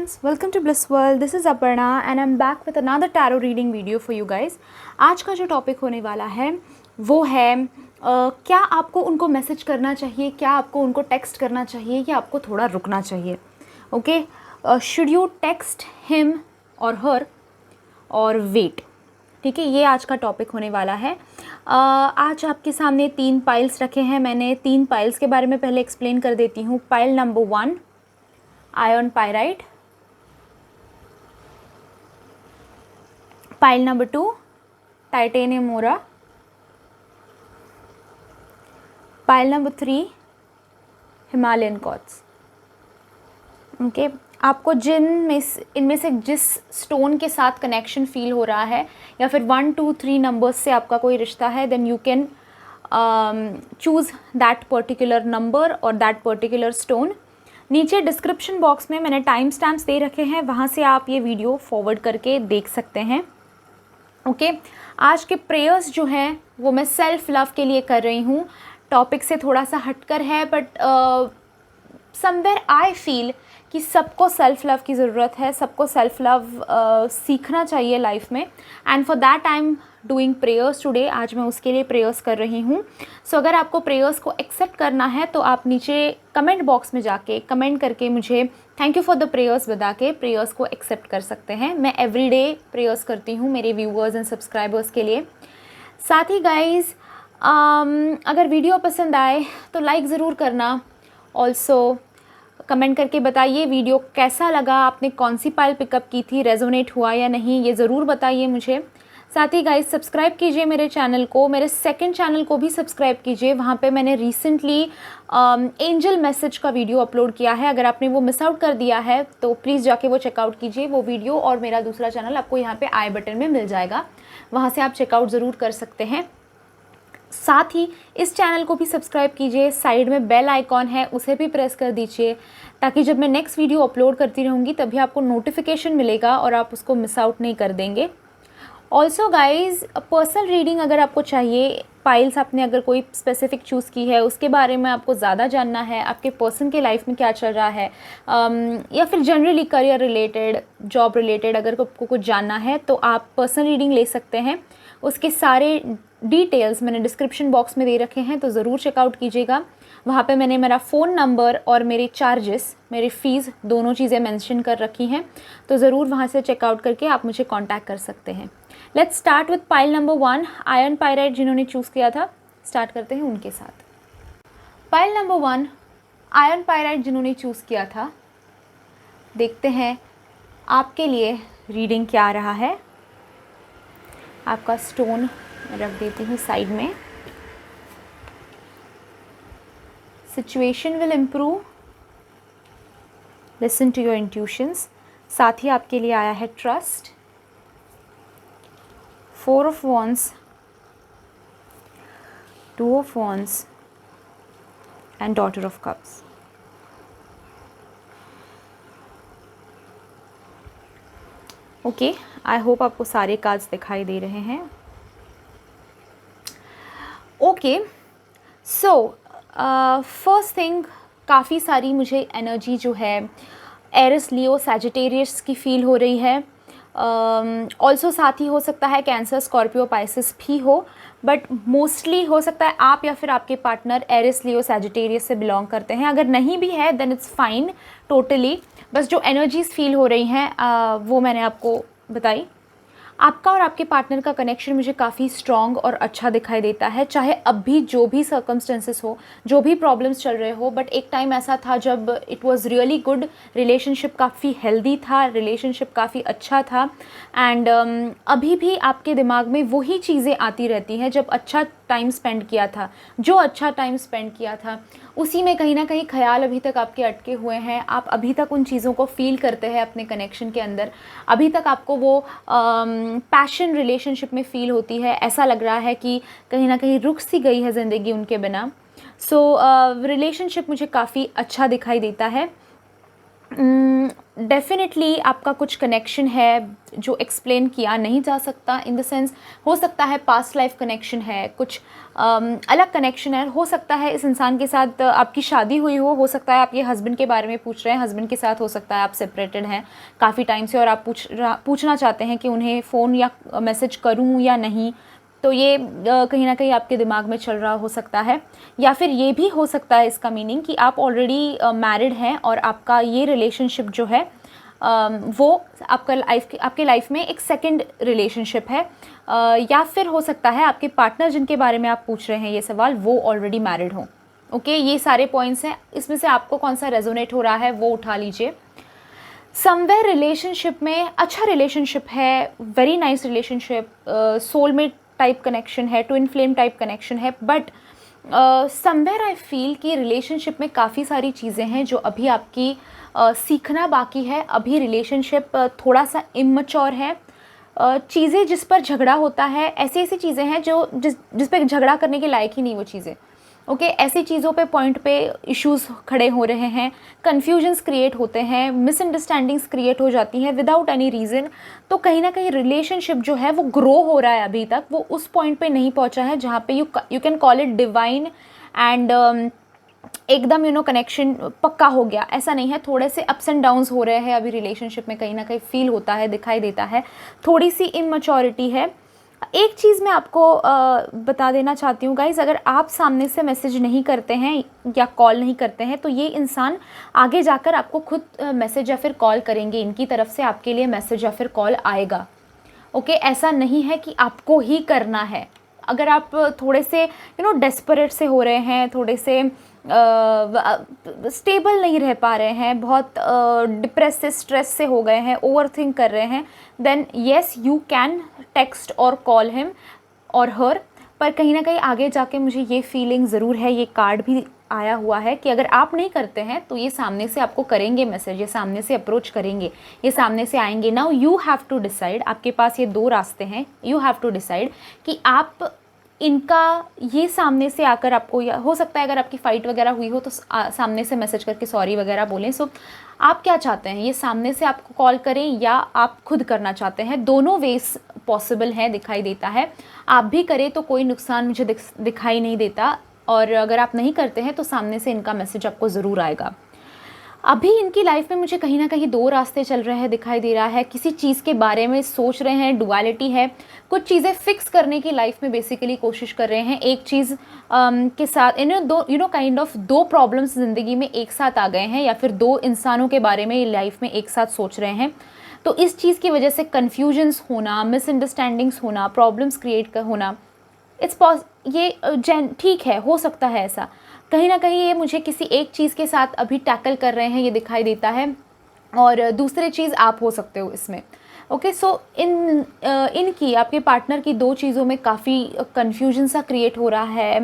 friends, welcome to Bliss World. This is Aparna and I'm back with another tarot reading video for you guys. आज का जो topic होने वाला है वो है क्या आपको उनको मैसेज करना चाहिए, क्या आपको उनको टेक्स्ट करना चाहिए या आपको थोड़ा रुकना चाहिए. Okay, should you text him or हर और वेट. ठीक है, ये आज का टॉपिक होने वाला है. आज आपके सामने 3 पाइल्स रखे हैं. मैंने 3 पाइल्स के बारे में पहले एक्सप्लेन कर देती हूँ. Pile number 1 iron pyrite, pile number 2 titanium मोरा, pile number 3 Himalayan quartz. Okay, आपको इनमें से जिस स्टोन के साथ कनेक्शन फील हो रहा है या फिर 1 2 3 नंबर्स से आपका कोई रिश्ता है, then you can choose that particular number और दैट पर्टिकुलर स्टोन. नीचे डिस्क्रिप्शन बॉक्स में मैंने टाइम स्टैम्प्स दे रखे हैं, वहाँ से आप ये वीडियो फॉरवर्ड करके देख सकते हैं. ओके, आज के प्रेयर्स जो हैं वो मैं सेल्फ लव के लिए कर रही हूँ. टॉपिक से थोड़ा सा हटकर है, बट समवेयर आई फील कि सबको सेल्फ लव की ज़रूरत है, सबको सेल्फ लव सीखना चाहिए लाइफ में. And for that I am doing prayers today. आज मैं उसके लिए प्रेयर्स कर रही हूँ. सो अगर आपको प्रेयर्स को एक्सेप्ट करना है तो आप नीचे कमेंट बॉक्स में जाके कमेंट करके मुझे thank you for the prayers बता के प्रेयर्स को एक्सेप्ट कर सकते हैं. मैं एवरीडे प्रेयर्स करती हूँ मेरे व्यूअर्स एंड सब्सक्राइबर्स के लिए. साथ ही गाइज़, अगर वीडियो पसंद आए तो लाइक ज़रूर करना. ऑल्सो कमेंट करके बताइए वीडियो कैसा लगा, आपने कौन सी पाइल पिकअप की थी, रेजोनेट हुआ या नहीं, ये ज़रूर बताइए मुझे. साथ ही गाइस, सब्सक्राइब कीजिए मेरे चैनल को, मेरे सेकंड चैनल को भी सब्सक्राइब कीजिए. वहाँ पे मैंने रिसेंटली एंजल मैसेज का वीडियो अपलोड किया है. अगर आपने वो मिस आउट कर दिया है तो प्लीज़ जाके वो चेकआउट कीजिए. वो वीडियो और मेरा दूसरा चैनल आपको यहाँ पे आई बटन में मिल जाएगा, वहाँ से आप चेकआउट ज़रूर कर सकते हैं. साथ ही इस चैनल को भी सब्सक्राइब कीजिए. साइड में बेल आइकॉन है, उसे भी प्रेस कर दीजिए ताकि जब मैं नेक्स्ट वीडियो अपलोड करती रहूँगी तभी आपको नोटिफिकेशन मिलेगा और आप उसको मिस आउट नहीं कर देंगे. ऑल्सो गाइज़, पर्सनल रीडिंग अगर आपको चाहिए, पाइल्स आपने अगर कोई स्पेसिफिक चूज़ की है, उसके बारे में आपको ज़्यादा जानना है, आपके पर्सन के लाइफ में क्या चल रहा है, या फिर generally career related, job related अगर आपको कुछ जानना है तो आप पर्सनल रीडिंग ले सकते हैं. उसके सारे डिटेल्स मैंने डिस्क्रिप्शन बॉक्स में दे रखे हैं, तो ज़रूर चेकआउट कीजिएगा. वहाँ पे मैंने मेरा फ़ोन नंबर और मेरे चार्जेस, मेरी फ़ीस, दोनों चीज़ें मेंशन कर रखी हैं, तो ज़रूर वहाँ से चेकआउट करके आप मुझे कांटेक्ट कर सकते हैं. Let's start with pile number 1 iron pyrite. जिन्होंने चूज़ किया था, स्टार्ट करते हैं उनके साथ. पाइल नंबर 1 आयरन पायराइट जिन्होंने चूज़ किया था, देखते हैं आपके लिए रीडिंग क्या आ रहा है. आपका स्टोन रख देती हूँ साइड में. Situation will improve, listen to your intuitions. साथ ही आपके लिए आया है trust, 4 of wands, 2 of wands and daughter of cups. Okay, I hope आपको सारे कार्ड्स दिखाई दे रहे हैं. ओके, सो फर्स्ट थिंग, काफ़ी सारी मुझे एनर्जी जो है एरिस, लियो, सैजिटेरियस की फ़ील हो रही है. ऑल्सो साथ ही हो सकता है कैंसर, स्कॉर्पियो, पाइसिस भी हो, बट मोस्टली हो सकता है आप या फिर आपके पार्टनर एरिस, लियो, सैजिटेरियस से बिलोंग करते हैं. अगर नहीं भी है देन इट्स फाइन टोटली. बस जो एनर्जीज़ फील हो रही हैं वो मैंने आपको बताई. आपका और आपके पार्टनर का कनेक्शन मुझे काफ़ी स्ट्रॉन्ग और अच्छा दिखाई देता है. चाहे अब भी जो भी सर्कमस्टेंसेस हो, जो भी प्रॉब्लम्स चल रहे हो, बट एक टाइम ऐसा था जब it was really good. Relationship काफ़ी हेल्दी था, रिलेशनशिप काफ़ी अच्छा था. एंड अभी भी आपके दिमाग में वही चीज़ें आती रहती हैं जब अच्छा टाइम स्पेंड किया था, जो अच्छा टाइम स्पेंड किया था उसी में कहीं ना कहीं ख्याल अभी तक आपके अटके हुए हैं. आप अभी तक उन चीज़ों को फील करते हैं अपने कनेक्शन के अंदर. अभी तक आपको वो पैशन रिलेशनशिप में फ़ील होती है. ऐसा लग रहा है कि कहीं ना कहीं रुक सी गई है ज़िंदगी उनके बिना. सो रिलेशनशिप मुझे काफ़ी अच्छा दिखाई देता है. डेफिनेटली आपका कुछ कनेक्शन है जो एक्सप्लेन किया नहीं जा सकता, इन द सेंस हो सकता है पास्ट लाइफ कनेक्शन है, कुछ अलग कनेक्शन है, हो सकता है इस इंसान के साथ आपकी शादी हुई हो सकता है आप ये हस्बैंड के बारे में पूछ रहे हैं, हस्बैंड के साथ हो सकता है आप सेपरेटेड हैं काफ़ी टाइम से और आप पूछना चाहते हैं कि उन्हें फ़ोन या मैसेज करूं या नहीं, तो ये कहीं ना कहीं आपके दिमाग में चल रहा हो सकता है। या फिर ये भी हो सकता है इसका मीनिंग कि आप ऑलरेडी मैरिड हैं और आपका ये रिलेशनशिप जो है वो आपके लाइफ में एक सेकंड रिलेशनशिप है। या फिर हो सकता है आपके पार्टनर जिनके बारे में आप पूछ रहे हैं ये सवाल वो ऑलरेडी मैरिड हों। ओके, ये सारे पॉइंट्स हैं, इसमें से आपको कौन सा रेजोनेट हो रहा है वो उठा लीजिए। समवेयर रिलेशनशिप में अच्छा रिलेशनशिप है, very nice relationship, soulmate type connection है, ट्विन फ्लेम टाइप कनेक्शन है, बट समवेयर आई फील कि रिलेशनशिप में काफ़ी सारी चीज़ें हैं जो अभी आपकी सीखना बाकी है। अभी रिलेशनशिप थोड़ा सा इमैच्योर है, चीज़ें जिस पर झगड़ा होता है ऐसी ऐसी चीज़ें हैं जो जिस पे झगड़ा करने के लायक ही नहीं वो चीज़ें। ओके, ऐसी चीज़ों पे पॉइंट पे इश्यूज खड़े हो रहे हैं, कन्फ्यूजन्स क्रिएट होते हैं, मिसअंडरस्टैंडिंग्स क्रिएट हो जाती हैं विदाउट एनी रीज़न। तो कहीं ना कहीं रिलेशनशिप जो है वो ग्रो हो रहा है, अभी तक वो उस पॉइंट पे नहीं पहुंचा है जहाँ पे you can call it divine and एकदम कनेक्शन पक्का हो गया, ऐसा नहीं है। थोड़े से अप्स एंड डाउन्स हो रहे हैं अभी रिलेशनशिप में, कहीं ना कहीं फील होता है, दिखाई देता है, थोड़ी सी इमैच्योरिटी है। एक चीज़ मैं आपको बता देना चाहती हूँ गाइज़, अगर आप सामने से मैसेज नहीं करते हैं या कॉल नहीं करते हैं तो ये इंसान आगे जाकर आपको खुद मैसेज या फिर कॉल करेंगे, इनकी तरफ से आपके लिए मैसेज या फिर कॉल आएगा। ओके, ऐसा नहीं है कि आपको ही करना है। अगर आप थोड़े से डेस्परेट से हो रहे हैं, थोड़े से स्टेबल नहीं रह पा रहे हैं, बहुत डिप्रेस से स्ट्रेस से हो गए हैं, ओवर थिंक कर रहे हैं, then yes you can text or call him or her. पर कहीं ना कहीं आगे जाके मुझे ये फीलिंग ज़रूर है, ये कार्ड भी आया हुआ है कि अगर आप नहीं करते हैं तो ये सामने से आपको करेंगे मैसेज, ये सामने से अप्रोच करेंगे, ये सामने से आएंगे। Now you have to decide, आपके पास ये दो रास्ते हैं, यू हैव टू डिसाइड कि आप इनका ये सामने से आकर आपको, या हो सकता है अगर आपकी फ़ाइट वगैरह हुई हो तो सामने से मैसेज करके सॉरी वगैरह बोलें। सो आप क्या चाहते हैं, ये सामने से आपको कॉल करें या आप खुद करना चाहते हैं? दोनों वेज पॉसिबल हैं, दिखाई देता है। आप भी करें तो कोई नुकसान मुझे दिखाई नहीं देता, और अगर आप नहीं करते हैं तो सामने से इनका मैसेज आपको ज़रूर आएगा। अभी इनकी लाइफ में मुझे कहीं ना कहीं दो रास्ते चल रहे हैं, दिखाई दे रहा है। किसी चीज़ के बारे में सोच रहे हैं, डुअलिटी है, कुछ चीज़ें फिक्स करने की लाइफ में बेसिकली कोशिश कर रहे हैं। एक चीज़ के साथ काइंड ऑफ दो प्रॉब्लम्स ज़िंदगी में एक साथ आ गए हैं, या फिर दो इंसानों के बारे में लाइफ में एक साथ सोच रहे हैं। तो इस चीज़ की वजह से कन्फ्यूजन्स होना, मिसअंडरस्टैंडिंग्स होना, प्रॉब्लम्स क्रिएट होना, ये ठीक है, हो सकता है ऐसा। कहीं ना कहीं ये मुझे किसी एक चीज़ के साथ अभी टैकल कर रहे हैं, ये दिखाई देता है, और दूसरी चीज़ आप हो सकते हो इसमें। ओके, सो इनकी आपके पार्टनर की दो चीज़ों में काफ़ी कन्फ्यूजन सा क्रिएट हो रहा है,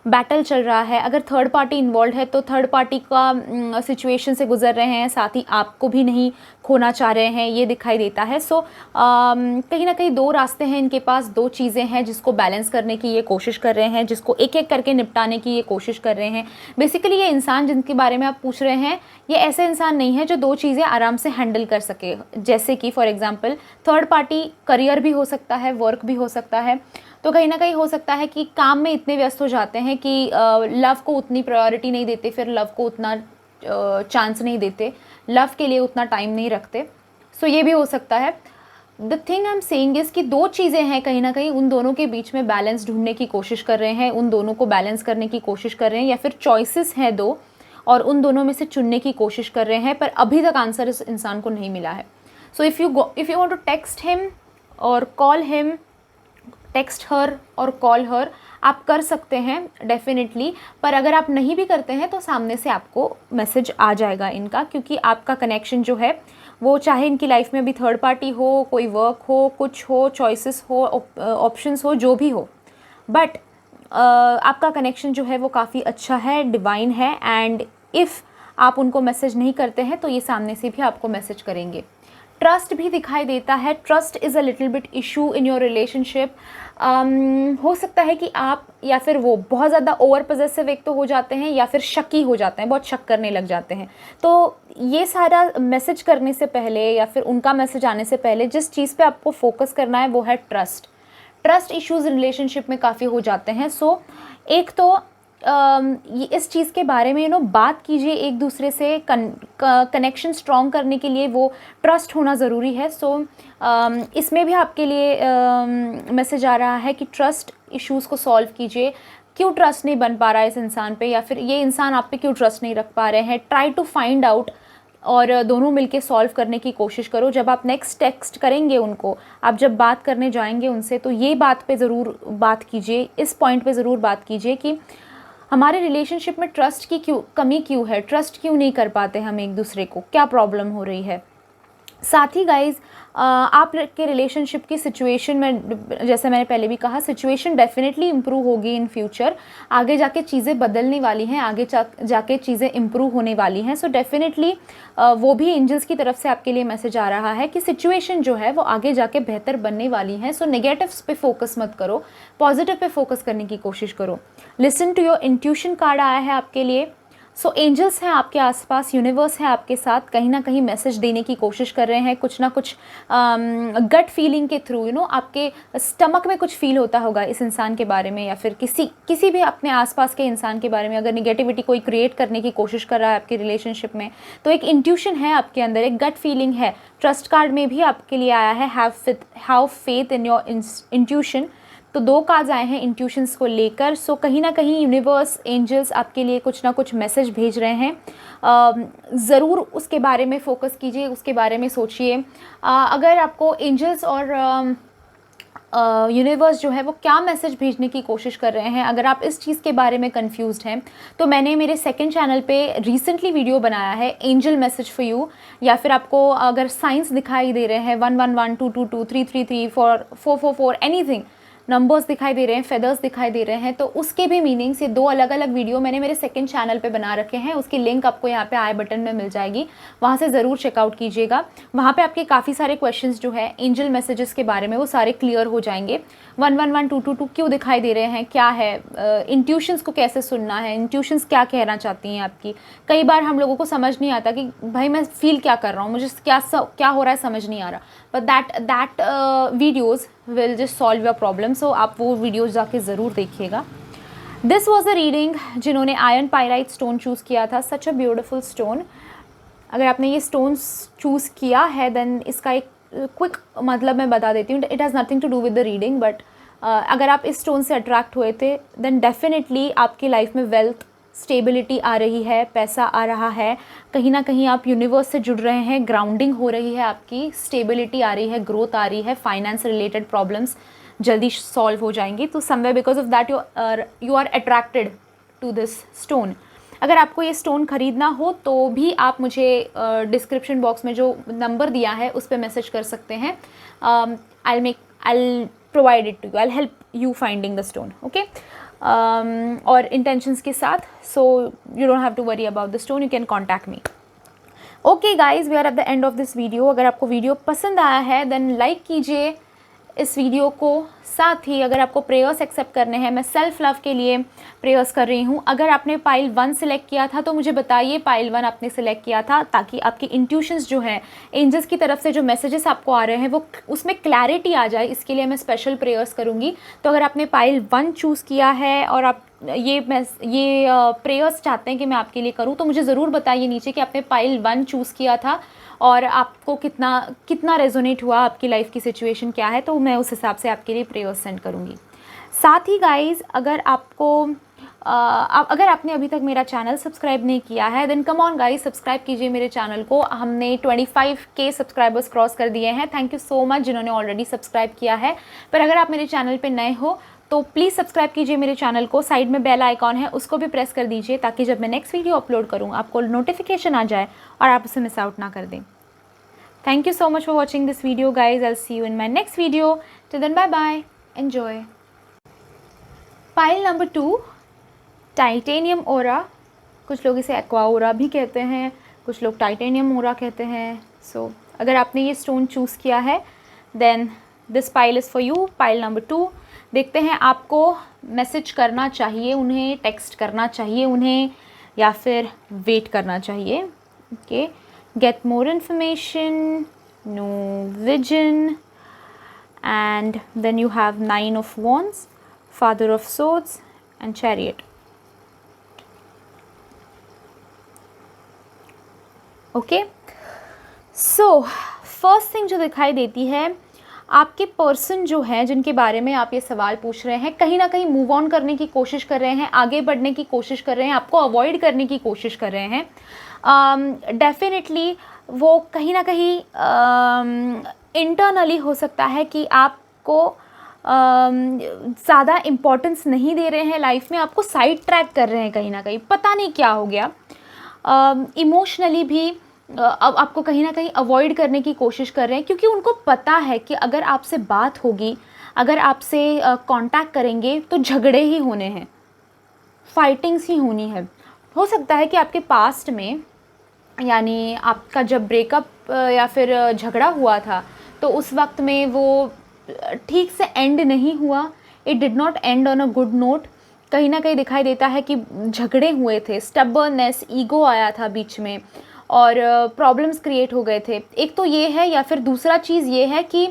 बैटल चल रहा है। अगर थर्ड पार्टी इन्वॉल्व है तो थर्ड पार्टी का सिचुएशन से गुजर रहे हैं, साथ ही आपको भी नहीं खोना चाह रहे हैं, ये दिखाई देता है। सो कहीं ना कहीं दो रास्ते हैं इनके पास, दो चीज़ें हैं जिसको बैलेंस करने की ये कोशिश कर रहे हैं, जिसको एक एक करके निपटाने की ये कोशिश कर रहे हैं। बेसिकली ये इंसान जिनके बारे में आप पूछ रहे हैं, ये ऐसे इंसान नहीं है जो दो चीज़ें आराम से हैंडल कर सके। जैसे कि for example third party career भी हो सकता है, वर्क भी हो सकता है। तो कहीं ना कहीं हो सकता है कि काम में इतने व्यस्त हो जाते हैं कि लव को उतनी प्रायोरिटी नहीं देते, फिर लव को उतना चांस नहीं देते, लव के लिए उतना टाइम नहीं रखते। सो ये भी हो सकता है। The thing I am saying is कि दो चीज़ें हैं, कहीं ना कहीं उन दोनों के बीच में बैलेंस ढूंढने की कोशिश कर रहे हैं, उन दोनों को बैलेंस करने की कोशिश कर रहे हैं, या फिर चॉइसेस हैं दो और उन दोनों में से चुनने की कोशिश कर रहे हैं, पर अभी तक आंसर इस इंसान को नहीं मिला है। So if you want to text him or call him, text her or call हर, आप कर सकते हैं डेफिनेटली। पर अगर आप नहीं भी करते हैं तो सामने से आपको मैसेज आ जाएगा इनका, क्योंकि आपका कनेक्शन जो है वो, चाहे इनकी लाइफ में भी थर्ड पार्टी हो, कोई वर्क हो, कुछ हो, चॉइसेस हो, ऑप्शंस हो, जो भी हो, बट आपका कनेक्शन जो है वो काफ़ी अच्छा है, डिवाइन है। एंड इफ़ आप उनको मैसेज नहीं करते हैं तो ये सामने से भी आपको मैसेज करेंगे। ट्रस्ट भी दिखाई देता है। Trust is a little bit issue in your relationship. हो सकता है कि आप या फिर वो बहुत ज़्यादा ओवर पॉसेसिव एक तो हो जाते हैं, या फिर शकी हो जाते हैं, बहुत शक करने लग जाते हैं। तो ये सारा मैसेज करने से पहले या फिर उनका मैसेज आने से पहले जिस चीज़ पे आपको फोकस करना है वो है ट्रस्ट। ट्रस्ट इश्यूज़ रिलेशनशिप में काफ़ी हो जाते हैं। सो एक तो ये इस चीज़ के बारे में बात कीजिए एक दूसरे से। कनेक्शन स्ट्रॉन्ग करने के लिए वो ट्रस्ट होना ज़रूरी है। सो इसमें भी आपके लिए मैसेज आ रहा है कि ट्रस्ट इश्यूज़ को सॉल्व कीजिए। क्यों ट्रस्ट नहीं बन पा रहा है इस इंसान पे, या फिर ये इंसान आप पे क्यों ट्रस्ट नहीं रख पा रहे हैं। ट्राई टू फाइंड आउट और दोनों मिलके सॉल्व करने की कोशिश करो। जब आप नेक्स्ट टेक्स्ट करेंगे उनको, आप जब बात करने जाएंगे उनसे, तो ये बात पे ज़रूर बात कीजिए, इस पॉइंट पे ज़रूर बात कीजिए कि हमारे रिलेशनशिप में ट्रस्ट की कमी क्यों है, ट्रस्ट क्यों नहीं कर पाते हम एक दूसरे को, क्या प्रॉब्लम हो रही है। साथ ही गाइज़ आप के रिलेशनशिप की सिचुएशन में, जैसे मैंने पहले भी कहा, सिचुएशन डेफिनेटली इम्प्रूव होगी इन फ्यूचर। आगे जाके चीज़ें बदलने वाली हैं, आगे जाके चीज़ें इम्प्रूव होने वाली हैं। सो डेफिनेटली वो भी एंजल्स की तरफ से आपके लिए मैसेज आ रहा है कि सिचुएशन जो है वो आगे जाके बेहतर बनने वाली है। सो नेगेटिव्स पे फोकस मत करो, पॉजिटिव पे फोकस करने की कोशिश करो। Listen to your intuition card आया है आपके लिए। सो एंजल्स हैं आपके आसपास, यूनिवर्स है आपके साथ, कहीं ना कहीं मैसेज देने की कोशिश कर रहे हैं। कुछ ना कुछ गट फीलिंग के थ्रू आपके स्टमक में कुछ फील होता होगा इस इंसान के बारे में, या फिर किसी भी अपने आसपास के इंसान के बारे में। अगर निगेटिविटी कोई क्रिएट करने की कोशिश कर रहा है आपके रिलेशनशिप में, तो एक इंट्यूशन है आपके अंदर, एक गट फीलिंग है। ट्रस्ट कार्ड में भी आपके लिए आया है have faith in your intuition. तो 2 कार्ड्स आए हैं इंट्यूशंस को लेकर। सो कहीं ना कहीं यूनिवर्स, एंजल्स आपके लिए कुछ ना कुछ मैसेज भेज रहे हैं। ज़रूर उसके बारे में फ़ोकस कीजिए, उसके बारे में सोचिए। अगर आपको एंजल्स और यूनिवर्स जो है वो क्या मैसेज भेजने की कोशिश कर रहे हैं, अगर आप इस चीज़ के बारे में कंफ्यूज्ड हैं, तो मैंने मेरे सेकंड चैनल पे रिसेंटली वीडियो बनाया है, एंजल मैसेज फॉर यू। या फिर आपको अगर साइंस दिखाई दे रहे हैं 111 222 333 444 एनीथिंग, नंबर्स दिखाई दे रहे हैं, फेदर्स दिखाई दे रहे हैं, तो उसके भी मीनिंग्स, ये 2 अलग अलग वीडियो मैंने मेरे सेकंड चैनल पे बना रखे हैं। उसकी लिंक आपको यहाँ पे आई बटन में मिल जाएगी, वहाँ से ज़रूर चेकआउट कीजिएगा। वहाँ पे आपके काफ़ी सारे क्वेश्चंस जो है एंजल मैसेजेस के बारे में वो सारे क्लियर हो जाएंगे। 111 222 क्यों दिखाई दे रहे हैं, क्या है, इंट्यूशंस को कैसे सुनना है, इंट्यूशंस क्या कहना चाहती हैं आपकी। कई बार हम लोगों को समझ नहीं आता कि भाई मैं फील क्या कर रहा हूँ, मुझे क्या हो रहा है समझ नहीं आ रहा, but that videos will just solve your problem. So आप वो वीडियोज़ जाके ज़रूर देखिएगा। दिस वॉज द रीडिंग जिन्होंने आयरन पायराइट स्टोन चूज़ किया था, सच अ ब्यूटिफुल स्टोन। अगर आपने ये स्टोन्स चूज़ किया है, देन इसका एक क्विक मतलब मैं बता देती हूँ। It has nothing to do with the reading, but अगर आप इस स्टोन से अट्रैक्ट हुए थे, देन डेफिनेटली आपकी लाइफ में वेल्थ, स्टेबिलिटी आ रही है, पैसा आ रहा है, कहीं ना कहीं आप यूनिवर्स से जुड़ रहे हैं, ग्राउंडिंग हो रही है आपकी, स्टेबिलिटी आ रही है, ग्रोथ आ रही है, फाइनेंस रिलेटेड प्रॉब्लम्स जल्दी सॉल्व हो जाएंगी। तो somewhere because of that you are attracted to this stone. अगर आपको ये स्टोन ख़रीदना हो तो भी आप मुझे डिस्क्रिप्शन बॉक्स में जो नंबर दिया है उस पर मैसेज कर सकते हैं। I'll provide it to you, I'll help you finding the stone, okay? और intentions के साथ, so you don't have to worry about the stone, you can contact me. Okay guys, we are at the end of this video. अगर आपको video पसंद आया है then like कीजिए इस वीडियो को। साथ ही अगर आपको प्रेयर्स एक्सेप्ट करने हैं, मैं सेल्फ लव के लिए प्रेयर्स कर रही हूँ। अगर आपने पाइल 1 सिलेक्ट किया था तो मुझे बताइए पाइल 1 आपने सिलेक्ट किया था, ताकि आपकी इंट्यूशंस जो है, एंजल्स की तरफ से जो मैसेजेस आपको आ रहे हैं वो उसमें क्लैरिटी आ जाए, इसके लिए मैं स्पेशल प्रेयर्स करूँगी। तो अगर आपने पाइल 1 चूज़ किया है और आप ये प्रेयर्स चाहते हैं कि मैं आपके लिए करूँ, तो मुझे ज़रूर बताइए नीचे कि आपने पाइल 1 चूज़ किया था और आपको कितना रेजोनेट हुआ, आपकी लाइफ की सिचुएशन क्या है, तो मैं उस हिसाब से आपके लिए प्रेयर्स सेंड करूँगी। साथ ही गाइज़, अगर आपने अभी तक मेरा चैनल सब्सक्राइब नहीं किया है, then come on guys, subscribe कीजिए मेरे चैनल को। हमने 25K सब्सक्राइबर्स क्रॉस कर दिए हैं। थैंक यू सो मच जिन्होंने ऑलरेडी सब्सक्राइब किया है। पर अगर आप मेरे चैनल पे नए हो तो प्लीज़ सब्सक्राइब कीजिए मेरे चैनल को। साइड में बेल आइकॉन है, उसको भी प्रेस कर दीजिए, ताकि जब मैं नेक्स्ट वीडियो अपलोड करूँ आपको नोटिफिकेशन आ जाए और आप उसे मिस आउट ना कर दें। Thank you so much for watching this video guys. I'll see you in my next video. Till then, bye bye. Enjoy. Pile number 2, titanium ओरा। कुछ लोग इसे एक्वा ओरा भी कहते हैं, कुछ लोग टाइटेनियम ओरा कहते हैं। सो अगर आपने ये स्टोन चूज़ किया है then this pile is for you. Pile number 2, देखते हैं आपको मैसेज करना चाहिए उन्हें, टेक्स्ट करना चाहिए उन्हें, या फिर वेट करना चाहिए। Okay, get more information, no vision, and then you have 9 of wands, father of swords and chariot. Okay, so first thing जो दिखाई देती है, आपके पर्सन जो है जिनके बारे में आप ये सवाल पूछ रहे हैं, कहीं ना कहीं मूव ऑन करने की कोशिश कर रहे हैं, आगे बढ़ने की कोशिश कर रहे हैं, आपको अवॉइड करने की कोशिश कर रहे हैं। डेफिनेटली वो कहीं ना कहीं इंटरनली हो सकता है कि आपको ज़्यादा इम्पोर्टेंस नहीं दे रहे हैं लाइफ में, आपको साइड ट्रैक कर रहे हैं कहीं ना कहीं, पता नहीं क्या हो गया। इमोशनली भी अब आपको कहीं ना कहीं अवॉइड करने की कोशिश कर रहे हैं, क्योंकि उनको पता है कि अगर आपसे बात होगी, अगर आपसे कांटेक्ट करेंगे तो झगड़े ही होने हैं, फाइटिंग्स ही होनी है। हो सकता है कि आपके पास्ट में, यानी आपका जब ब्रेकअप या फिर झगड़ा हुआ था तो उस वक्त में वो ठीक से एंड नहीं हुआ, it did not and on a good note. कहीं ना कहीं दिखाई देता है कि झगड़े हुए थे, स्टबर्ननेस, ईगो आया था बीच में और प्रॉब्लम्स क्रिएट हो गए थे। एक तो ये है, या फिर दूसरा चीज़ ये है कि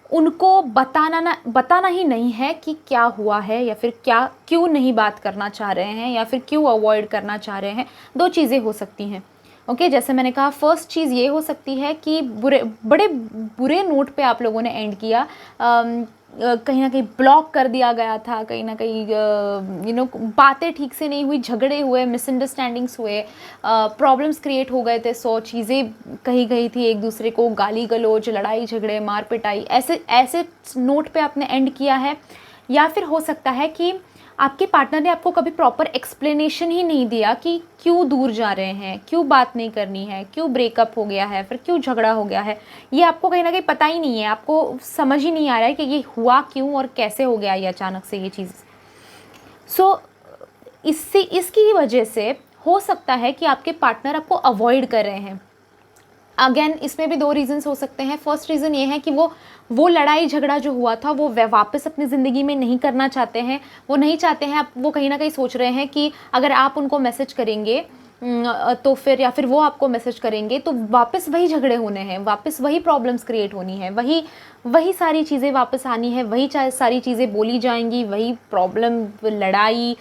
उनको बताना ही नहीं है कि क्या हुआ है, या फिर क्यों नहीं बात करना चाह रहे हैं, या फिर क्यों अवॉइड करना चाह रहे हैं। दो चीज़ें हो सकती हैं। ओके, जैसे मैंने कहा, फर्स्ट चीज़ ये हो सकती है कि बड़े बुरे नोट पे आप लोगों ने एंड किया, कहीं ना कहीं ब्लॉक कर दिया गया था, कहीं ना कहीं बातें ठीक से नहीं हुई, झगड़े हुए, मिसअंडरस्टैंडिंग्स हुए, प्रॉब्लम्स क्रिएट हो गए थे, 100 चीज़ें कही गई थी, एक दूसरे को गाली गलौज, लड़ाई झगड़े, मार पिटाई, ऐसे नोट पे आपने एंड किया है। या फिर हो सकता है कि आपके पार्टनर ने आपको कभी प्रॉपर एक्सप्लेनेशन ही नहीं दिया कि क्यों दूर जा रहे हैं, क्यों बात नहीं करनी है, क्यों ब्रेकअप हो गया है, फिर क्यों झगड़ा हो गया है। ये आपको कहीं ना कहीं पता ही नहीं है, आपको समझ ही नहीं आ रहा है कि ये हुआ क्यों और कैसे हो गया ये अचानक से ये चीज़। इसकी वजह से हो सकता है कि आपके पार्टनर आपको अवॉइड कर रहे हैं। अगेन इसमें भी 2 रीज़न्स हो सकते हैं। फर्स्ट रीज़न ये है कि वो लड़ाई झगड़ा जो हुआ था वो वापस अपनी ज़िंदगी में नहीं करना चाहते हैं, वो नहीं चाहते हैं। वो कहीं ना कहीं सोच रहे हैं कि अगर आप उनको मैसेज करेंगे तो फिर, या फिर वो आपको मैसेज करेंगे तो वापस वही झगड़े होने हैं, वापस वही प्रॉब्लम्स क्रिएट होनी है, वही सारी चीज़ें वापस आनी है, वही सारी चीज़ें बोली जाएंगी, वही प्रॉब्लम, लड़ाई,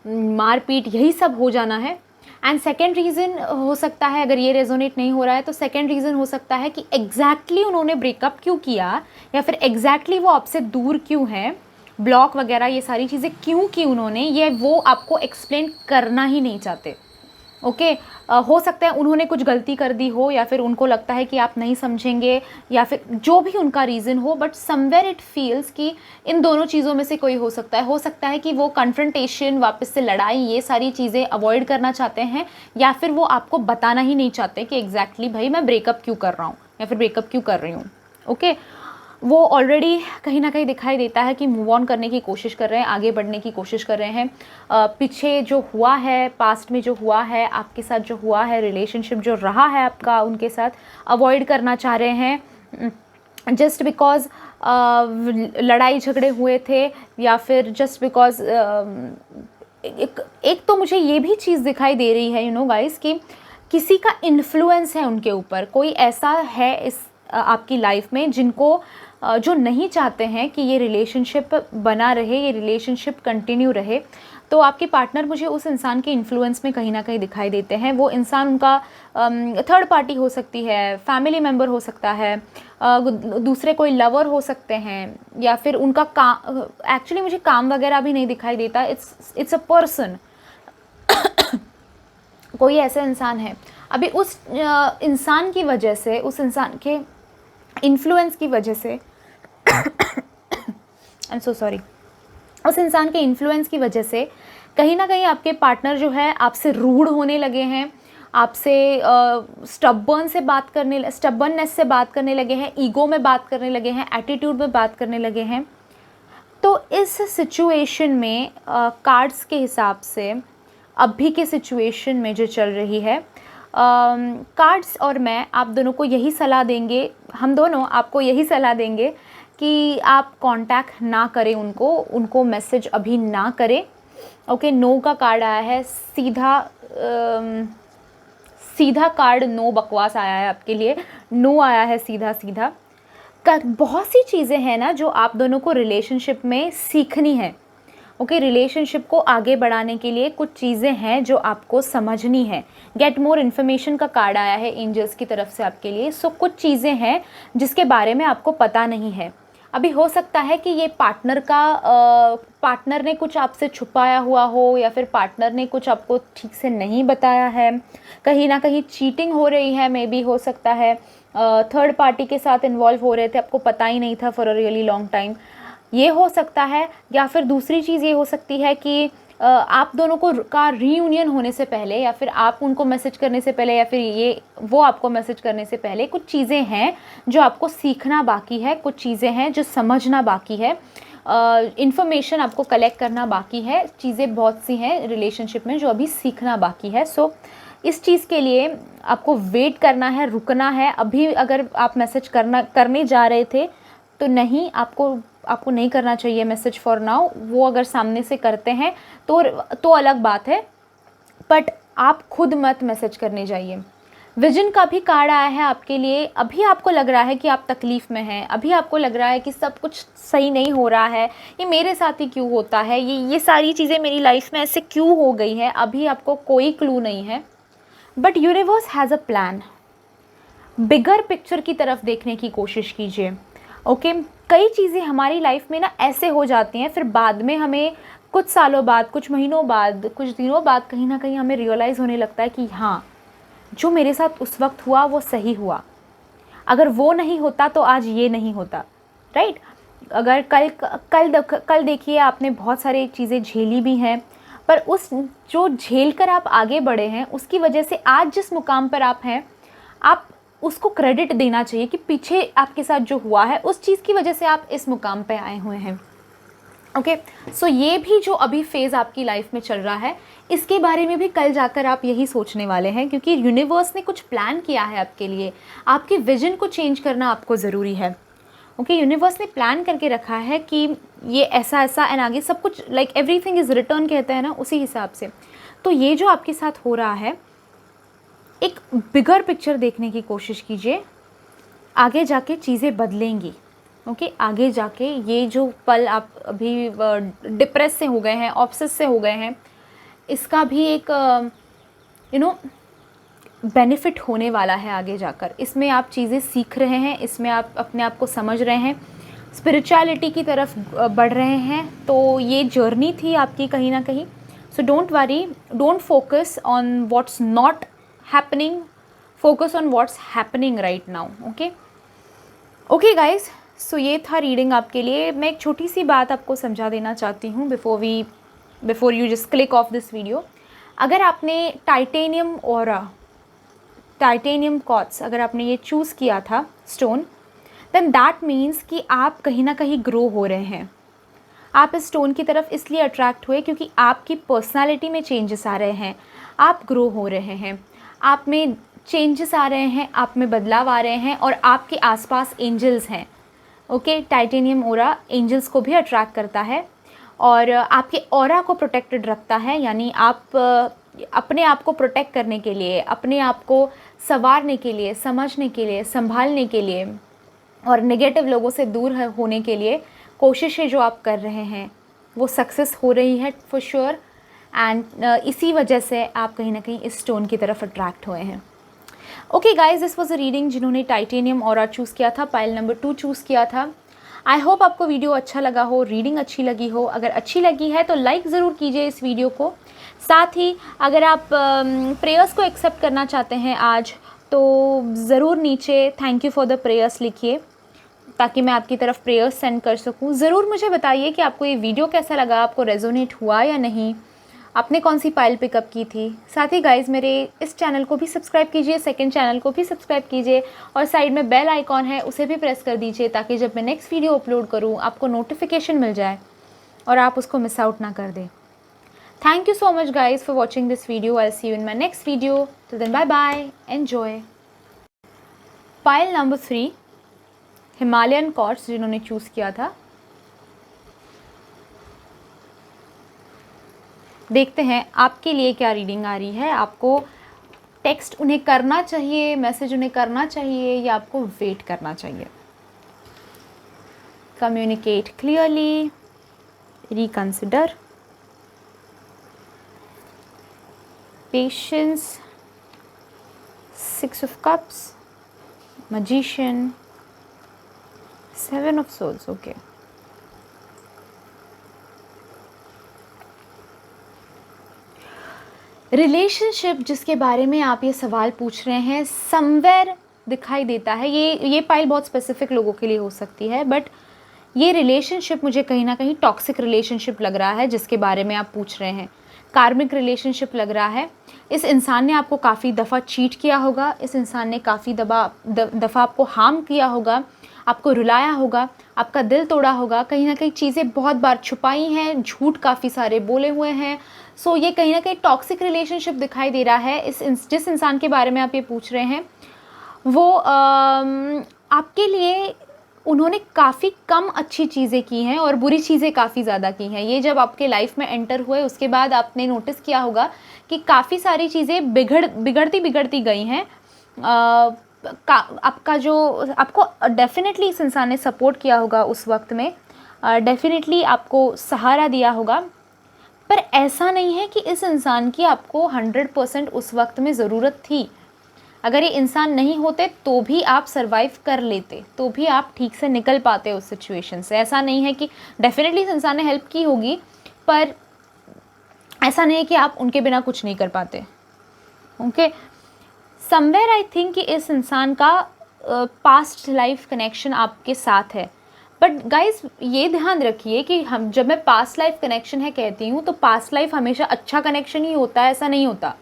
मारपीट, यही सब हो जाना है। एंड सेकेंड रीज़न हो सकता है, अगर ये रेजोनेट नहीं हो रहा है तो सेकेंड रीज़न हो सकता है कि एग्जैक्टली उन्होंने ब्रेकअप क्यों किया, या फिर एग्जैक्टली वो आपसे दूर क्यों है, ब्लॉक वगैरह ये सारी चीज़ें क्यों की उन्होंने, ये वो आपको एक्सप्लेन करना ही नहीं चाहते। ओके, हो सकता है उन्होंने कुछ गलती कर दी हो, या फिर उनको लगता है कि आप नहीं समझेंगे, या फिर जो भी उनका रीज़न हो, बट समवेयर इट फील्स कि इन दोनों चीज़ों में से कोई हो सकता है। हो सकता है कि वो कन्फ्रंटेशन, वापस से लड़ाई, ये सारी चीज़ें अवॉइड करना चाहते हैं, या फिर वो आपको बताना ही नहीं चाहते कि एग्जैक्टली भाई मैं ब्रेकअप क्यों कर रहा हूँ या फिर ब्रेकअप क्यों कर रही हूँ। ओके, वो ऑलरेडी कहीं ना कहीं दिखाई देता है कि मूव ऑन करने की कोशिश कर रहे हैं, आगे बढ़ने की कोशिश कर रहे हैं। पीछे जो हुआ है, पास्ट में जो हुआ है, आपके साथ जो हुआ है, रिलेशनशिप जो रहा है आपका उनके साथ, अवॉइड करना चाह रहे हैं जस्ट बिकॉज लड़ाई झगड़े हुए थे, या फिर जस्ट बिकॉज एक तो मुझे ये भी चीज़ दिखाई दे रही है गाइस कि किसी का इन्फ्लुएंस है उनके ऊपर। कोई ऐसा है इस आपकी लाइफ में जिनको जो नहीं चाहते हैं कि ये रिलेशनशिप बना रहे, ये रिलेशनशिप कंटिन्यू रहे। तो आपके पार्टनर मुझे उस इंसान के इन्फ्लुएंस में कहीं ना कहीं दिखाई देते हैं। वो इंसान उनका थर्ड पार्टी हो सकती है, फैमिली मेम्बर हो सकता है, दूसरे कोई लवर हो सकते हैं, या फिर उनका काम, एक्चुअली मुझे काम वगैरह भी नहीं दिखाई देता, इट्स अ पर्सन। कोई ऐसा इंसान है, अभी उस इंसान की वजह से, उस इंसान के इन्फ्लुएंस की वजह से आई एम सो सॉरी, उस इंसान के इन्फ्लुएंस की वजह से कहीं ना कहीं आपके पार्टनर जो है आपसे रूड होने लगे हैं, आपसे स्टबर्ननेस से बात करने लगे हैं, ईगो में बात करने लगे हैं, एटीट्यूड में बात करने लगे हैं। तो इस सिचुएशन में कार्ड्स के हिसाब से अभी के सिचुएशन में जो चल रही है, कार्ड्स और मैं आप दोनों को यही सलाह देंगे, हम दोनों आपको यही सलाह देंगे कि आप कांटेक्ट ना करें उनको मैसेज अभी ना करें। ओके, नो का कार्ड आया है, सीधा कार्ड नो, बकवास आया है आपके लिए, नो आया है सीधा। बहुत सी चीज़ें हैं ना जो आप दोनों को रिलेशनशिप में सीखनी है। ओके, रिलेशनशिप को आगे बढ़ाने के लिए कुछ चीज़ें हैं जो आपको समझनी है। गेट मोर इन्फॉर्मेशन का कार्ड आया है एंजल्स की तरफ से आपके लिए। सो कुछ चीज़ें हैं जिसके बारे में आपको पता नहीं है। अभी हो सकता है कि ये पार्टनर ने कुछ आपसे छुपाया हुआ हो, या फिर पार्टनर ने कुछ आपको ठीक से नहीं बताया है, कहीं ना कहीं चीटिंग हो रही है, मे बी हो सकता है थर्ड पार्टी के साथ इन्वॉल्व हो रहे थे, आपको पता ही नहीं था for a really long time, ये हो सकता है। या फिर दूसरी चीज़ ये हो सकती है कि आप दोनों का रीयूनियन होने से पहले, या फिर आप उनको मैसेज करने से पहले, या फिर वो आपको मैसेज करने से पहले कुछ चीज़ें हैं जो आपको सीखना बाकी है, कुछ चीज़ें हैं जो समझना बाकी है, इन्फॉर्मेशन आपको कलेक्ट करना बाकी है, चीज़ें बहुत सी हैं रिलेशनशिप में जो अभी सीखना बाकी है। सो इस चीज़ के लिए आपको वेट करना है, रुकना है। अभी अगर आप मैसेज करने जा रहे थे तो नहीं, आपको नहीं करना चाहिए मैसेज फॉर नाउ। वो अगर सामने से करते हैं तो अलग बात है, बट आप खुद मत मैसेज करने जाइए। विजन का भी कार्ड आया है आपके लिए। अभी आपको लग रहा है कि आप तकलीफ़ में हैं, अभी आपको लग रहा है कि सब कुछ सही नहीं हो रहा है, ये मेरे साथ ही क्यों होता है, ये सारी चीज़ें मेरी लाइफ में ऐसे क्यों हो गई है। अभी आपको कोई क्लू नहीं है, but universe has a plan. Bigger picture की तरफ देखने की कोशिश कीजिए। ओके, कई चीज़ें हमारी लाइफ में ना ऐसे हो जाती हैं, फिर बाद में हमें कुछ सालों बाद, कुछ महीनों बाद, कुछ दिनों बाद कहीं ना कहीं हमें रियलाइज़ होने लगता है कि हाँ, जो मेरे साथ उस वक्त हुआ वो सही हुआ, अगर वो नहीं होता तो आज ये नहीं होता, राइट। अगर कल देखिए, आपने बहुत सारी चीज़ें झेली भी हैं, पर उस जो झेल कर आप आगे बढ़े हैं उसकी वजह से आज जिस मुकाम पर आप हैं, आप उसको क्रेडिट देना चाहिए कि पीछे आपके साथ जो हुआ है उस चीज़ की वजह से आप इस मुकाम पे आए हुए हैं। ओके, सो ये भी जो अभी फेज़ आपकी लाइफ में चल रहा है, इसके बारे में भी कल जाकर आप यही सोचने वाले हैं, क्योंकि यूनिवर्स ने कुछ प्लान किया है आपके लिए। आपके विजन को चेंज करना आपको ज़रूरी है। ओके, यूनिवर्स ने प्लान करके रखा है कि ये ऐसा एंड आगे सब कुछ लाइक एवरीथिंग इज़ रिटर्न कहते हैं ना, उसी हिसाब से। तो ये जो आपके साथ हो रहा है, एक बिगर पिक्चर देखने की कोशिश कीजिए। आगे जाके चीज़ें बदलेंगी। ओके, आगे जाके ये जो पल आप अभी डिप्रेस से हो गए हैं, ऑब्सेस से हो गए हैं, इसका भी एक बेनिफिट होने वाला है आगे जाकर। इसमें आप चीज़ें सीख रहे हैं, इसमें आप अपने आप को समझ रहे हैं, स्पिरिचुअलिटी की तरफ बढ़ रहे हैं। तो ये जर्नी थी आपकी कहीं ना कहीं। So don't worry, don't focus on what's not happening, focus on what's happening right now. Okay guys, so ये था रीडिंग आपके लिए। मैं एक छोटी सी बात आपको समझा देना चाहती हूँ before you just click of this video. अगर आपने टाइटेनियम क्वार्ट्ज अगर आपने ये चूज़ किया था स्टोन, देन दैट मीन्स कि आप कहीं ना कहीं ग्रो हो रहे हैं। आप इस स्टोन की तरफ इसलिए अट्रैक्ट हुए क्योंकि आपकी पर्सनालिटी में चेंजेस आ रहे हैं, आप ग्रो हो रहे हैं, आप में चेंजेस आ रहे हैं, आप में बदलाव आ रहे हैं, और आपके आसपास एंजल्स हैं। ओके, टाइटेनियम ऑरा एंजल्स को भी अट्रैक्ट करता है और आपके ऑरा को प्रोटेक्टेड रखता है। यानी आप अपने आप को प्रोटेक्ट करने के लिए, अपने आप को संवारने के लिए, समझने के लिए, संभालने के लिए और नेगेटिव लोगों से दूर होने के लिए कोशिशें जो आप कर रहे हैं वो सक्सेस हो रही है फॉर श्योर। एंड इसी वजह से आप कहीं ना कहीं इस स्टोन की तरफ अट्रैक्ट हुए हैं। Okay guys, this was a reading. जिन्होंने टाइटेनियम ऑरा चूज़ किया था, पाइल नंबर 2 चूज़ किया था। आई होप आपको वीडियो अच्छा लगा हो, रीडिंग अच्छी लगी हो। अगर अच्छी लगी है तो लाइक ज़रूर कीजिए इस वीडियो को। साथ ही अगर आप प्रेयर्स को एक्सेप्ट करना चाहते हैं आज, तो ज़रूर नीचे thank you for the prayers लिखिए, ताकि मैं आपकी तरफ प्रेयर्स सेंड कर सकूं। ज़रूर मुझे बताइए कि आपको ये वीडियो कैसा लगा, आपको रेजोनेट हुआ या नहीं, आपने कौन सी पाइल पिकअप की थी। साथ ही गाइज़, मेरे इस चैनल को भी सब्सक्राइब कीजिए, सेकंड चैनल को भी सब्सक्राइब कीजिए, और साइड में बेल आइकॉन है उसे भी प्रेस कर दीजिए, ताकि जब मैं नेक्स्ट वीडियो अपलोड करूँ आपको नोटिफिकेशन मिल जाए और आप उसको मिस आउट ना कर दें। Thank you so much guys for watching this video. I'll see you in my next video. Till then, bye bye. Enjoy. Pile number 3, Himalayan cords जिन्होंने चूज़ किया था, देखते हैं आपके लिए क्या रीडिंग आ रही है। आपको टेक्स्ट उन्हें करना चाहिए, मैसेज उन्हें करना चाहिए, या आपको वेट करना चाहिए? Communicate clearly, reconsider, patience, 6 of cups, magician, 7 of swords. Okay, relationship जिसके बारे में आप ये सवाल पूछ रहे हैं, समवेयर दिखाई देता है। ये पाइल बहुत स्पेसिफिक लोगों के लिए हो सकती है, बट ये रिलेशनशिप मुझे कहीं ना कहीं टॉक्सिक रिलेशनशिप लग रहा है जिसके बारे में आप पूछ रहे हैं। कार्मिक रिलेशनशिप लग रहा है। इस इंसान ने आपको काफ़ी दफ़ा चीट किया होगा, इस इंसान ने काफ़ी दफ़ा आपको हार्म किया होगा, आपको रुलाया होगा, आपका दिल तोड़ा होगा, कहीं ना कहीं चीज़ें बहुत बार छुपाई हैं, झूठ काफ़ी सारे बोले हुए हैं। सो ये कहीं ना कहीं टॉक्सिक रिलेशनशिप दिखाई दे रहा है। जिस इंसान के बारे में आप ये पूछ रहे हैं वो आपके लिए उन्होंने काफ़ी कम अच्छी चीज़ें की हैं और बुरी चीज़ें काफ़ी ज़्यादा की हैं। ये जब आपके लाइफ में एंटर हुए उसके बाद आपने नोटिस किया होगा कि काफ़ी सारी चीज़ें बिगड़ती गई हैं। आपका जो आपको डेफिनेटली इस इंसान ने सपोर्ट किया होगा उस वक्त में, डेफिनेटली आपको सहारा दिया होगा, पर ऐसा नहीं है कि इस इंसान की आपको 100% उस वक्त में ज़रूरत थी। अगर ये इंसान नहीं होते तो भी आप सरवाइव कर लेते, तो भी आप ठीक से निकल पाते उस सिचुएशन से। ऐसा नहीं है कि डेफिनेटली इस इंसान ने हेल्प की होगी, पर ऐसा नहीं है कि आप उनके बिना कुछ नहीं कर पाते। ओके, समवेयर आई थिंक कि इस इंसान का पास्ट लाइफ कनेक्शन आपके साथ है। बट गाइज ये ध्यान रखिए कि हम जब मैं पास्ट लाइफ कनेक्शन है कहती हूँ तो पास्ट लाइफ हमेशा अच्छा कनेक्शन ही होता है, ऐसा नहीं होता।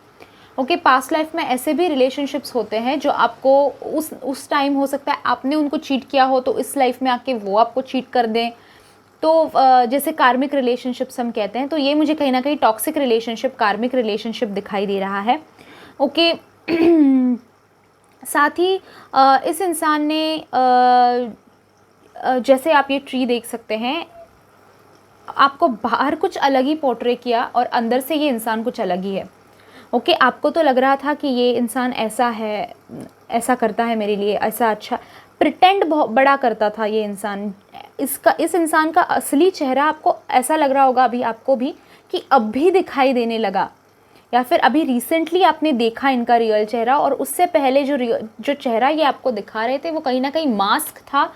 ओके, पास्ट लाइफ में ऐसे भी रिलेशनशिप्स होते हैं जो आपको उस टाइम हो सकता है आपने उनको चीट किया हो तो इस लाइफ में आके वो आपको चीट कर दें। तो जैसे कार्मिक रिलेशनशिप्स हम कहते हैं, तो ये मुझे कहीं ना कहीं टॉक्सिक रिलेशनशिप, कार्मिक रिलेशनशिप दिखाई दे रहा है। ओके, साथ ही इस इंसान ने जैसे आप ये ट्री देख सकते हैं, आपको बाहर कुछ अलग ही पोर्ट्रे किया और अंदर से ये इंसान कुछ अलग ही है। ओके, आपको तो लग रहा था कि ये इंसान ऐसा है, ऐसा करता है मेरे लिए, ऐसा अच्छा प्रिटेंड बहुत बड़ा करता था ये इंसान। इस इंसान का असली चेहरा आपको ऐसा लग रहा होगा अभी आपको भी कि अब भी दिखाई देने लगा, या फिर अभी रिसेंटली आपने देखा इनका रियल चेहरा, और उससे पहले जो चेहरा ये आपको दिखा रहे थे वो कहीं ना कहीं मास्क था,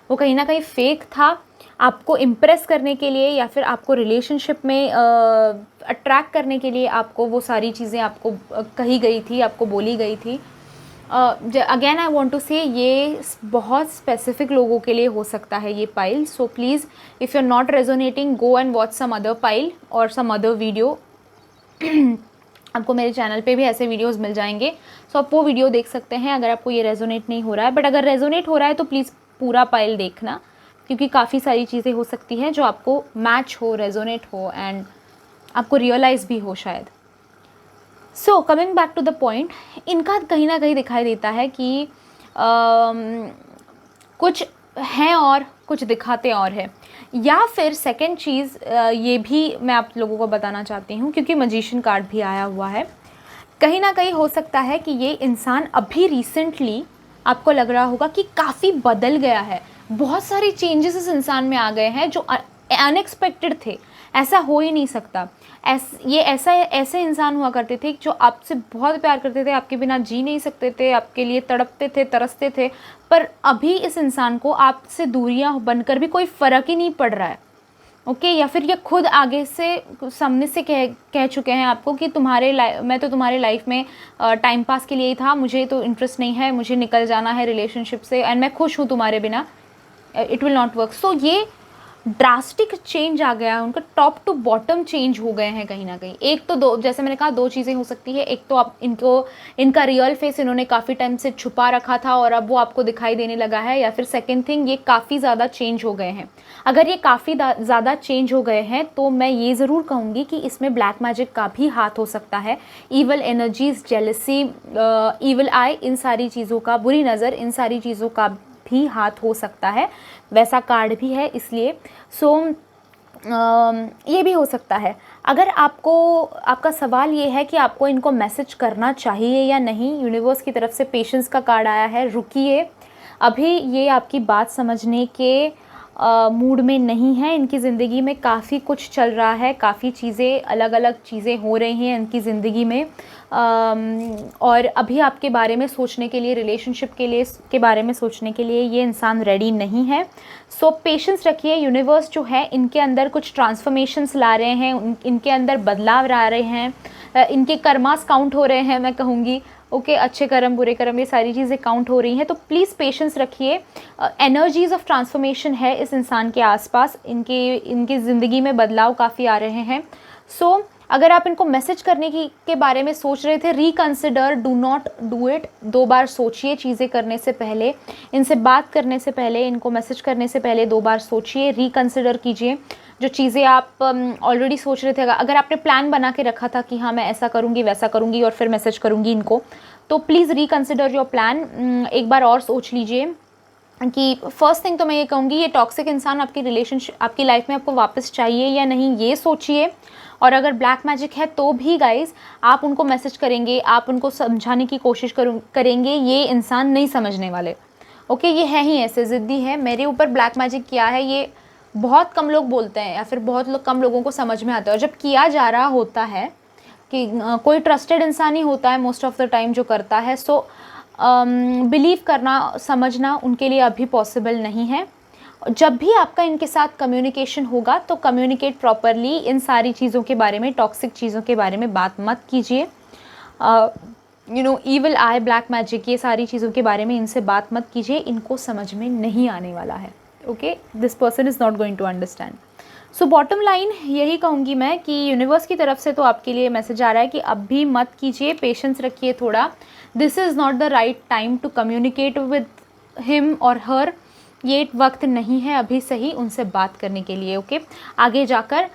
वो कहीं ना कहीं फेक था, आपको इम्प्रेस करने के लिए या फिर आपको रिलेशनशिप में अट्रैक्ट करने के लिए आपको वो सारी चीज़ें आपको कही गई थी, आपको बोली गई थी। अगेन आई वांट टू से ये बहुत स्पेसिफिक लोगों के लिए हो सकता है ये pile. So please if you are not resonating, go and watch some other pile or some other video. आपको मेरे चैनल पे भी ऐसे वीडियोस मिल जाएंगे, सो आप वो वीडियो देख सकते हैं अगर आपको ये रेजोनेट नहीं हो रहा है। बट अगर रेजोनेट हो रहा है तो प्लीज़ पूरा पाइल देखना, क्योंकि काफ़ी सारी चीज़ें हो सकती हैं जो आपको मैच हो, रेजोनेट हो एंड आपको रियलाइज़ भी हो शायद। So coming back to the point, इनका कहीं ना कहीं दिखाई देता है कि कुछ हैं और कुछ दिखाते और है। या फिर सेकंड चीज़ ये भी मैं आप लोगों को बताना चाहती हूँ, क्योंकि मैजिशियन कार्ड भी आया हुआ है, कहीं ना कहीं हो सकता है कि ये इंसान अभी रिसेंटली आपको लग रहा होगा कि काफ़ी बदल गया है, बहुत सारे चेंजेस इस इंसान में आ गए हैं जो अनएक्सपेक्टेड थे, ऐसा हो ही नहीं सकता। ऐसे इंसान हुआ करते थे जो आपसे बहुत प्यार करते थे, आपके बिना जी नहीं सकते थे, आपके लिए तड़पते थे, तरसते थे, पर अभी इस इंसान को आपसे दूरियां बनकर भी कोई फ़र्क ही नहीं पड़ रहा है। ओके, या फिर ये खुद आगे से सामने से कह चुके हैं आपको कि मैं तो तुम्हारे लाइफ में टाइम पास के लिए ही था, मुझे तो इंटरेस्ट नहीं है, मुझे निकल जाना है रिलेशनशिप से एंड मैं खुश हूँ तुम्हारे बिना, इट विल नॉट वर्क। सो ये ड्रास्टिक चेंज आ गया है, उनका टॉप टू बॉटम चेंज हो गए हैं कहीं ना कहीं। एक तो दो, जैसे मैंने कहा, दो चीज़ें हो सकती है। एक तो आप इनका रियल फेस इन्होंने काफ़ी टाइम से छुपा रखा था और अब वो आपको दिखाई देने लगा है, या फिर सेकंड थिंग, ये काफ़ी ज़्यादा चेंज हो गए हैं। अगर ये काफ़ी ज़्यादा चेंज हो गए हैं तो मैं ये ज़रूर कहूँगी कि इसमें ब्लैक मैजिक का भी हाथ हो सकता है। Evil energies, jealousy, evil eye, इन सारी चीज़ों का, बुरी नज़र, इन सारी चीज़ों का भी हाथ हो सकता है। वैसा कार्ड भी है इसलिए। सो ये भी हो सकता है। अगर आपका सवाल ये है कि आपको इनको मैसेज करना चाहिए या नहीं, यूनिवर्स की तरफ से पेशेंस का कार्ड आया है, रुकिए, अभी ये आपकी बात समझने के मूड में नहीं है। इनकी ज़िंदगी में काफ़ी कुछ चल रहा है, काफ़ी चीज़ें, अलग अलग चीज़ें हो रही हैं इनकी ज़िंदगी में, और अभी आपके बारे में सोचने के लिए, रिलेशनशिप के बारे में सोचने के लिए ये इंसान रेडी नहीं है। सो पेशेंस रखिए। यूनिवर्स जो है इनके अंदर कुछ ट्रांसफॉर्मेशंस ला रहे हैं, इनके अंदर बदलाव ला रहे हैं, इनके कर्मास काउंट हो रहे हैं, मैं कहूँगी। ओके, अच्छे कर्म, बुरे कर्म, ये सारी चीज़ें काउंट हो रही हैं। तो प्लीज़ पेशेंस रखिए। एनर्जीज़ ऑफ ट्रांसफॉर्मेशन है इस इंसान के आसपास, इनकी ज़िंदगी में बदलाव काफ़ी आ रहे हैं। सो अगर आप इनको मैसेज करने के बारे में सोच रहे थे, reconsider, do not do it. 2 बार सोचिए चीज़ें करने से पहले, इनसे बात करने से पहले, इनको मैसेज करने से पहले 2 बार सोचिए, रिकन्सिडर कीजिए जो चीज़ें आप ऑलरेडी सोच रहे थे। अगर आपने प्लान बना के रखा था कि हाँ मैं ऐसा करूँगी, वैसा करूँगी और फिर मैसेज करूँगी इनको, तो प्लीज़ रिकन्सिडर योर प्लान। एक बार और सोच लीजिए कि फर्स्ट थिंग तो मैं ये कहूँगी, ये टॉक्सिक इंसान आपकी रिलेशनशिप, आपकी लाइफ में आपको वापस चाहिए या नहीं, ये सोचिए। और अगर ब्लैक मैजिक है तो भी गाइज़ आप उनको मैसेज करेंगे, आप उनको समझाने की कोशिश करेंगे, ये इंसान नहीं समझने वाले। ओके, ये है ही ऐसे, ज़िद्दी है। मेरे ऊपर ब्लैक मैजिक किया है, ये बहुत कम लोग बोलते हैं या फिर कम लोगों को समझ में आता है। और जब किया जा रहा होता है कि कोई ट्रस्टेड इंसान ही होता है मोस्ट ऑफ द टाइम जो करता है, सो बिलीव करना, समझना उनके लिए अभी पॉसिबल नहीं है। जब भी आपका इनके साथ कम्युनिकेशन होगा तो कम्युनिकेट प्रॉपरली। इन सारी चीज़ों के बारे में, टॉक्सिक चीज़ों के बारे में बात मत कीजिए। ईविल आई, ब्लैक मैजिक, ये सारी चीज़ों के बारे में इनसे बात मत कीजिए, इनको समझ में नहीं आने वाला है। Okay, this person is not going to understand. So bottom line यही कहूँगी मैं कि यूनिवर्स की तरफ से तो आपके लिए मैसेज आ रहा है कि अब भी मत कीजिए, पेशेंस रखिए थोड़ा। This is not the right time to communicate with him or her. ये वक्त नहीं है अभी सही उनसे बात करने के लिए। ओके, आगे जाकर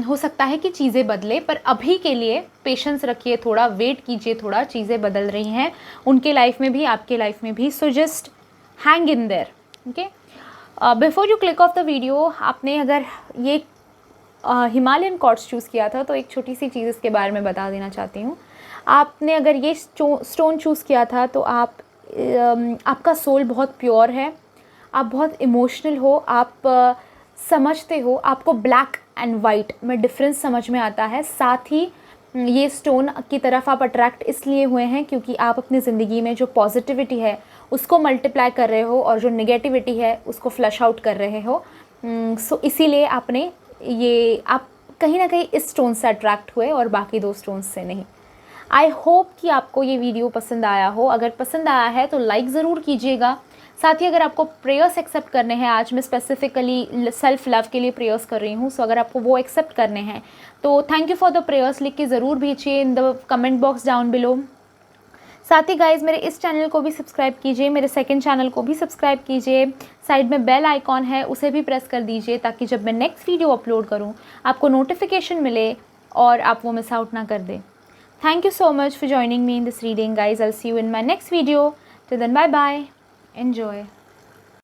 हो सकता है कि चीज़ें बदले, पर अभी के लिए पेशेंस रखिए थोड़ा, वेट कीजिए थोड़ा, चीज़ें बदल रही हैं उनके लाइफ में भी, आपके लाइफ में भी। So just hang in their. Okay, before you click of the video, आपने अगर ये हिमालयन क्वार्ट्ज चूज़ किया था तो एक छोटी सी चीज़ इसके बारे में बता देना चाहती हूँ। आपने अगर ये स्टोन चूज़ किया था तो आपका सोल बहुत प्योर है, आप बहुत इमोशनल हो, आप समझते हो, आपको ब्लैक एंड वाइट में डिफरेंस समझ में आता है। साथ ही ये स्टोन की तरफ आप अट्रैक्ट इसलिए हुए हैं क्योंकि आप अपनी ज़िंदगी में जो पॉजिटिविटी है उसको मल्टीप्लाई कर रहे हो और जो नेगेटिविटी है उसको फ्लश आउट कर रहे हो। सो इसीलिए आपने आप कहीं ना कहीं इस स्टोन से अट्रैक्ट हुए और बाकी 2 स्टोन्स से नहीं। आई होप कि आपको ये वीडियो पसंद आया हो। अगर पसंद आया है तो लाइक ज़रूर कीजिएगा। साथ ही अगर आपको प्रेयर्स एक्सेप्ट करने हैं, आज मैं स्पेसिफिकली सेल्फ लव के लिए प्रेयर्स कर रही हूँ, सो अगर आपको वो एक्सेप्ट करने हैं तो thank you for the prayers लिख के ज़रूर भेजिए in the comment box down below. साथ ही गाइज़ मेरे इस चैनल को भी सब्सक्राइब कीजिए, मेरे सेकंड चैनल को भी सब्सक्राइब कीजिए। साइड में बेल आइकॉन है, उसे भी प्रेस कर दीजिए ताकि जब मैं नेक्स्ट वीडियो अपलोड करूँ आपको नोटिफिकेशन मिले और आप वो मिस आउट ना कर दें। Thank you so much for joining me in this reading, guys. I'll see you in my next video. Till then, bye bye. Enjoy.